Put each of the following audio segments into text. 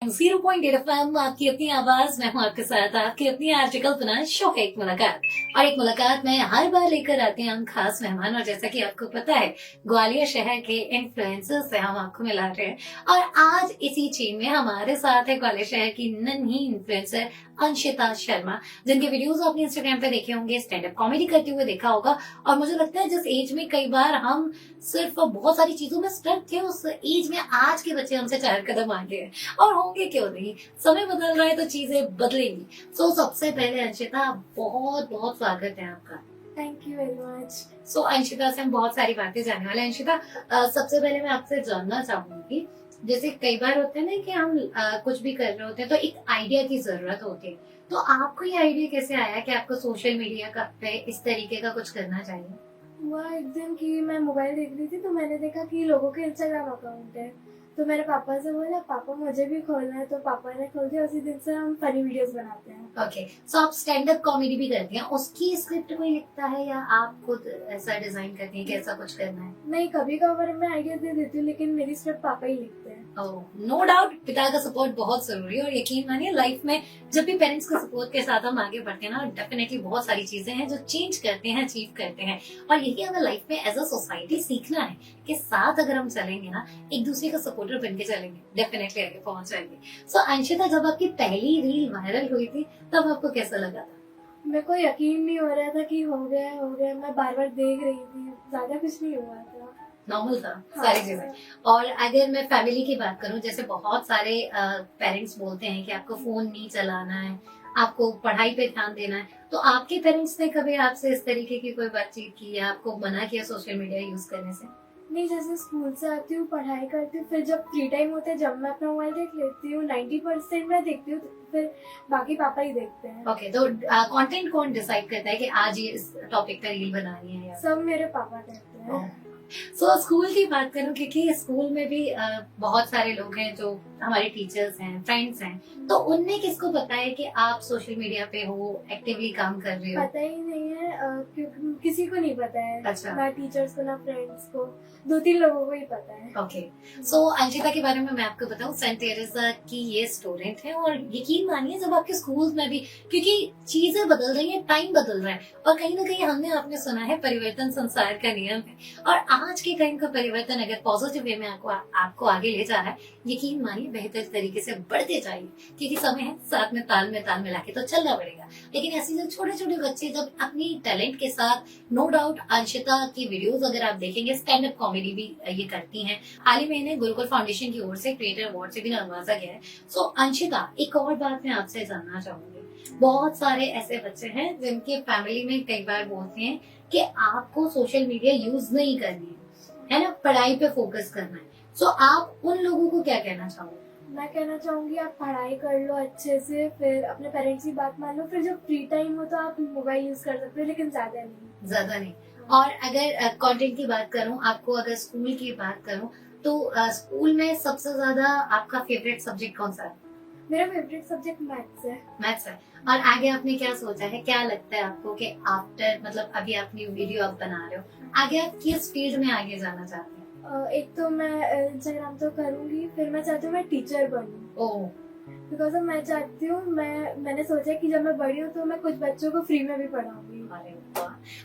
0.8 FM आपकी अपनी आवाज, मैं हूँ आपके साथ आपकी अपनी आरजे कल्पना। शो है एक मुलाकात, और एक मुलाकात में हर बार लेकर आते हैं हम खास मेहमान। और जैसा कि आपको पता है, ग्वालियर शहर के इन्फ्लुएंसर्स से हम आपको मिला रहे हैं। और आज इसी चीन में हमारे साथ है ग्वालियर शहर की नन्ही इन्फ्लुएंसर अंशिता शर्मा, जिनके वीडियोस आपने इंस्टाग्राम पे देखे होंगे, स्टैंड अप कॉमेडी करते हुए देखा होगा। और मुझे लगता है जिस एज में कई बार हम सिर्फ बहुत सारी चीजों में स्ट्रक थे, उस एज में आज के बच्चे हमसे 4 कदम आगे हैं। और होंगे क्यों नहीं, समय बदल रहा है तो चीजें बदलेंगी। सबसे पहले अंशिता, बहुत बहुत स्वागत है आपका। Thank you very much. Anshita से हम बहुत सारी बातें जानने वाले हैं। अंशिता, सबसे पहले मैं आपसे जानना चाहूंगी, जैसे कई बार होते हैं ना कि हम कुछ भी कर रहे होते हैं तो एक आइडिया की जरूरत होती है। तो आपको ये आइडिया कैसे आया कि आपको सोशल मीडिया का पे इस तरीके का कुछ करना चाहिए? हुआ एक दिन कि मैं मोबाइल देख रही थी तो मैंने देखा कि लोगों के इंस्टाग्राम अकाउंट है, तो मेरे पापा से बोला पापा मुझे भी खोलना है, तो पापा ने खोल दिया। उसी दिन से हम फनी वीडियोस बनाते हैं। ओके, आप स्टैंड अप कॉमेडी भी करती हैं, उसकी स्क्रिप्ट कोई लिखता है या आप खुद ऐसा डिजाइन करती हैं कि ऐसा कुछ करना है? नहीं, कभी कभार मैं आइडिया दे देती हूँ, लेकिन मेरी स्क्रिप्ट पापा ही लिखते हैं। नो डाउट, पिता का सपोर्ट बहुत जरूरी है। और यकीन मानिए, लाइफ में जब भी पेरेंट्स के सपोर्ट के साथ हम आगे बढ़ते हैं ना, डेफिनेटली बहुत सारी चीजें हैं जो चेंज करते हैं, अचीव करते हैं। और यही हमें लाइफ में एज अ सोसाइटी सीखना है कि साथ अगर हम चलेंगे ना, एक दूसरे का सपोर्टर बन के चलेंगे, डेफिनेटली आगे पहुंच जाएंगे। अंशिता, जब आपकी पहली रील वायरल हुई थी तब आपको कैसा लगा था? मेरे को यकीन नहीं हो रहा था कि हो गया। मैं बार बार देख रही थी, ज्यादा कुछ नहीं हुआ था, नॉर्मल था। हाँ, सारी चीजें। और अगर मैं फैमिली की बात करूं, जैसे बहुत सारे पेरेंट्स बोलते हैं कि आपको फोन नहीं चलाना है, आपको पढ़ाई पे ध्यान देना है, तो आपके पेरेंट्स ने कभी आपसे इस तरीके की कोई बातचीत की या आपको मना किया सोशल मीडिया यूज करने से? नहीं, जैसे स्कूल से आती हूँ, पढ़ाई करती हूँ, फिर जब फ्री टाइम होता है, जब मैं अपना मोबाइल देख लेती हूँ, 90% मैं देखती हूँ, फिर बाकी पापा ही देखते हैं। ओके, तो कंटेंट कौन डिसाइड करता है कि आज ये इस टॉपिक पर रील बनानी है? सब मेरे पापा करते हैं। स्कूल की बात करूं, क्योंकि स्कूल में भी बहुत सारे लोग हैं जो हमारे टीचर्स हैं, फ्रेंड्स हैं, तो उनने किसको पता है कि आप सोशल मीडिया पे हो, एक्टिवली काम कर रहे हो? पता ही नहीं है, क्योंकि किसी को नहीं पता है। अच्छा। ना टीचर्स को, ना फ्रेंड्स को, 2-3 लोगों को ही पता है। ओके, अंशिता के बारे में मैं आपको बताऊं, सेंट टेरेसा की ये स्टूडेंट है। और यकीन मानिए, जब आपके स्कूल में भी, क्योंकि चीजें बदल रही है, टाइम बदल रहा है, और कहीं ना कहीं हमने आपने सुना है परिवर्तन संसार का नियम है। और आज के टाइम का परिवर्तन अगर पॉजिटिव वे में आपको आगे ले जा रहा है, यकीन मानिए बेहतर तरीके से बढ़ते जाइए, क्योंकि समय है, साथ में ताल मिला के तो चलना पड़ेगा। लेकिन ऐसे जो छोटे छोटे बच्चे जब अपनी टैलेंट के साथ, नो डाउट अंशिता की वीडियोस अगर आप देखेंगे, स्टैंड अप कॉमेडी भी ये करती हैं। हाल ही में इन्हें गुरुकुल फाउंडेशन की ओर से क्रिएटर अवार्ड से भी नवाजा गया है। अंशिता, एक और बात मैं आपसे जानना चाहूंगी, बहुत सारे ऐसे बच्चे हैं जिनके फैमिली में कई बार बोलते हैं कि आपको सोशल मीडिया यूज नहीं करनी है ना, पढ़ाई पे फोकस करना है। आप उन लोगों को क्या कहना चाहोगे? मैं कहना चाहूंगी, आप पढ़ाई कर लो अच्छे से, फिर अपने पेरेंट्स की बात मान लो, फिर जब फ्री टाइम हो तो आप मोबाइल यूज कर सकते हो, लेकिन ज्यादा नहीं। और अगर कंटेंट की बात करूं, आपको अगर स्कूल की बात करूं, तो स्कूल में सबसे ज्यादा आपका फेवरेट सब्जेक्ट कौन सा है? मेरा फेवरेट सब्जेक्ट मैथ्स है। और आगे आपने क्या सोचा है, क्या लगता है आपको कि आफ्टर, मतलब अभी अपनी वीडियो आप बना रहे हो, आगे आप किस फील्ड में आगे जाना चाहते हैं? एक तो मैं इंस्टाग्राम तो करूंगी, फिर मैं चाहती हूँ मैं टीचर बनूं। बिकॉज मैं चाहती हूँ, मैंने सोचा कि जब मैं बड़ी हूँ तो मैं कुछ बच्चों को फ्री में भी पढ़ाऊंगी।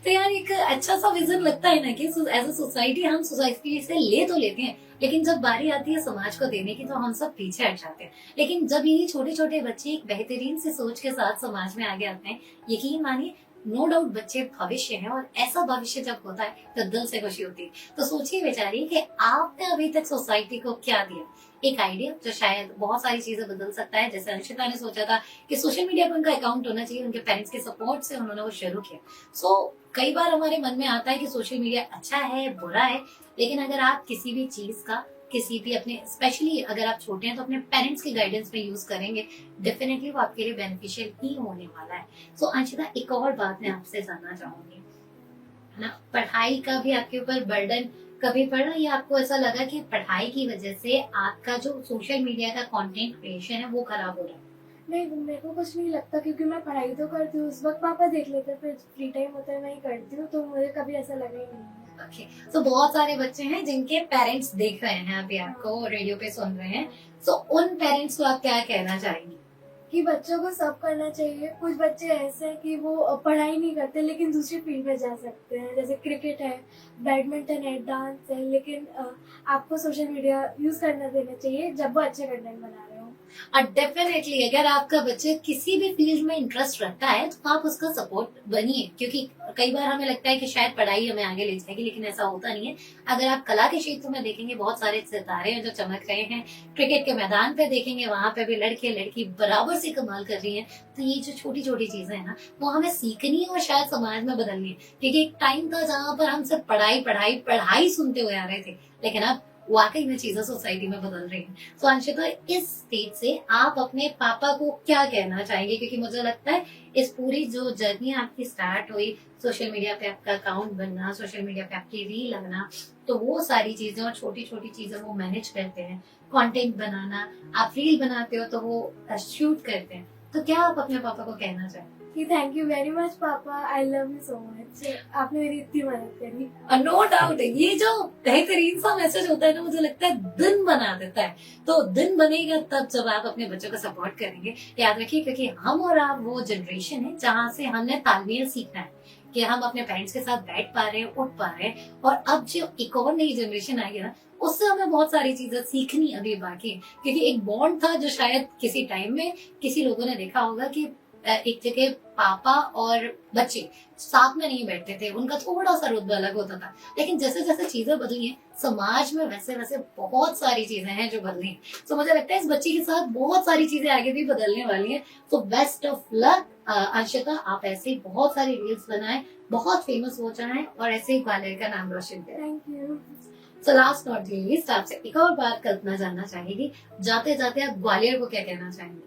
तो यार, एक अच्छा सा विजन लगता है ना कि एज अ सोसाइटी हम सोसाइटी से ले तो लेते हैं, लेकिन जब बारी आती है समाज को देने की तो हम सब पीछे हट जाते हैं। लेकिन जब ये छोटे छोटे बच्चे एक बेहतरीन से सोच के साथ समाज में आगे आते हैं, यकीन मानिए, नो डाउट बच्चे भविष्य है, और ऐसा भविष्य जब होता है तो दिल से खुशी होती है। तो सोचिए बेचारिए कि आपने अभी तक सोसाइटी को क्या दिया, एक आइडिया जो शायद बहुत सारी चीजें बदल सकता है। जैसे अंशिता ने सोचा था कि सोशल मीडिया पर उनका अकाउंट होना चाहिए, उनके पेरेंट्स के सपोर्ट से उन्होंने वो शुरू किया। कई बार हमारे मन में आता है कि सोशल मीडिया अच्छा है, बुरा है, लेकिन अगर आप किसी भी चीज का, किसी भी अपने, स्पेशली अगर आप छोटे हैं तो अपने पेरेंट्स के गाइडेंस में यूज करेंगे, डेफिनेटली वो आपके लिए बेनिफिशियल ही होने वाला है। अंशिता, एक और बात मैं आपसे जानना चाहूंगी, है ना, पढ़ाई का भी आपके ऊपर बर्डन कभी पड़ा, या आपको ऐसा लगा कि पढ़ाई की वजह से आपका जो सोशल मीडिया का कंटेंट क्रिएशन है वो खराब हो रहा है? नहीं, मेरे को कुछ नहीं लगता, क्योंकि मैं पढ़ाई तो करती हूँ, उस वक्त पापा देख लेते हैं, फिर फ्री टाइम होता है मैं ही करती हूँ, तो मुझे कभी ऐसा लगा ही नहीं है। ओके, तो बहुत सारे बच्चे हैं जिनके पेरेंट्स देख रहे हैं अभी आपको, रेडियो पे सुन रहे हैं, तो उन पेरेंट्स को आप क्या कहना चाहेंगी? कि बच्चों को सब करना चाहिए। कुछ बच्चे ऐसे हैं कि वो पढ़ाई नहीं करते लेकिन दूसरी फील्ड में जा सकते हैं, जैसे क्रिकेट है, बैडमिंटन है, डांस है, लेकिन आपको सोशल मीडिया यूज करना देना चाहिए जब वो अच्छे कंटेंट बना रहे हो। और डेफिनेटली अगर आपका बच्चा किसी भी फील्ड में इंटरेस्ट रखता है तो आप उसका सपोर्ट बनिए, क्योंकि कई बार हमें लगता है कि शायद पढ़ाई हमें आगे ले जाएगी, लेकिन ऐसा होता नहीं है। अगर आप कला के क्षेत्र में देखेंगे, बहुत सारे सितारे हैं जो चमक रहे हैं, क्रिकेट के मैदान पे देखेंगे, वहां पे भी लड़के लड़की बराबर से कमाल कर रही हैं। तो ये जो छोटी छोटी चीजें हैं ना, वो हमें सीखनी है और शायद समाज में बदलनी है, क्योंकि एक टाइम था जहाँ पर हम सिर्फ पढ़ाई पढ़ाई पढ़ाई सुनते हुए आ रहे थे, लेकिन अब वाकई में चीजें सोसाइटी में बदल रही हैं। तो अंशिता, इस स्टेज से आप अपने पापा को क्या कहना चाहेंगे? क्योंकि मुझे लगता है इस पूरी जो जर्नी आपकी स्टार्ट हुई, सोशल मीडिया पे आपका अकाउंट बनना, सोशल मीडिया पे आपकी रील लगना, तो वो सारी चीजें और छोटी छोटी चीजें वो मैनेज करते हैं। कंटेंट बनाना, आप रील बनाते हो तो वो शूट करते हैं, तो क्या आप अपने पापा को कहना चाहेंगे? कि थैंक यू वेरी मच पापा, I love you so much, आपने मेरी इतनी मदद करी। नो डाउट, ये जो बेहतरीन सा मैसेज होता है ना, मुझे लगता है दिन बना देता है। तो दिन बनेगा तब जब आप अपने बच्चों को सपोर्ट करेंगे। याद रखिए, क्योंकि हम और आप वो जनरेशन है जहाँ से हमने तालमेल सीखना है कि हम अपने पेरेंट्स के साथ बैठ पा रहे हैं, उठ पा रहे हैं। और अब जो एक और नई जनरेशन आई है ना, उससे हमें बहुत सारी चीजें सीखनी अभी बाकी है। क्योंकि एक बॉन्ड था जो शायद किसी टाइम में किसी लोगों ने देखा होगा कि एक जगह पापा और बच्चे साथ में नहीं बैठते थे, उनका थोड़ा सा रुतबा अलग होता था। लेकिन जैसे जैसे चीजें बदली हैं समाज में, वैसे वैसे बहुत सारी चीजें हैं जो बदली हैं। तो मुझे लगता है इस बच्चे के साथ बहुत सारी चीजें आगे भी बदलने वाली हैं। तो बेस्ट ऑफ लक अंशिता, आप ऐसे ही बहुत सारी रील्स बनाएं, बहुत फेमस हो जाएं और ऐसे ही ग्वालियर का नाम रोशन करें। Thank you. तो लास्ट नॉट लीस्ट, आपसे एक और बात कल्पना जानना चाहेगी, जाते जाते आप ग्वालियर को क्या कहना चाहेंगे?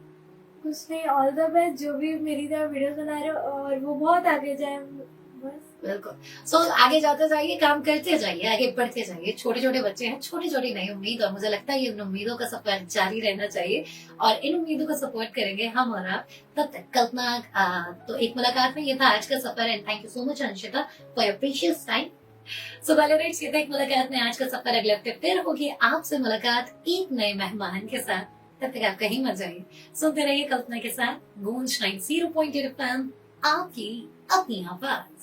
कुछ नहीं, ऑल द बेस्ट, जो भी मेरी तरह वीडियो बना रहे हो और वो बहुत आगे जाए बस। बिल्कुल। सो आगे जाते जाइए, काम करते जाइए, आगे बढ़ते जाइए। छोटे छोटे बच्चे हैं, छोटी छोटी नई उम्मीद, और मुझे लगता है ये उम्मीदों का सफर जारी रहना चाहिए और इन उम्मीदों को सपोर्ट करेंगे हम और आप। तब तक कल्पना, तो एक मुलाकात में ये था आज का सफर। And thank you so much Anshita for your precious time. So वालेराइट्स, ये था एक मुलाकात में आज का सफर। अगले हफ्ते फिर होगी आपसे मुलाकात एक नए मेहमान के साथ। तब तक आप कहीं मत जाइए, सुनते रहिए कल्पना के साथ गूंज 90.8 FM, आपकी अपनी आवाज।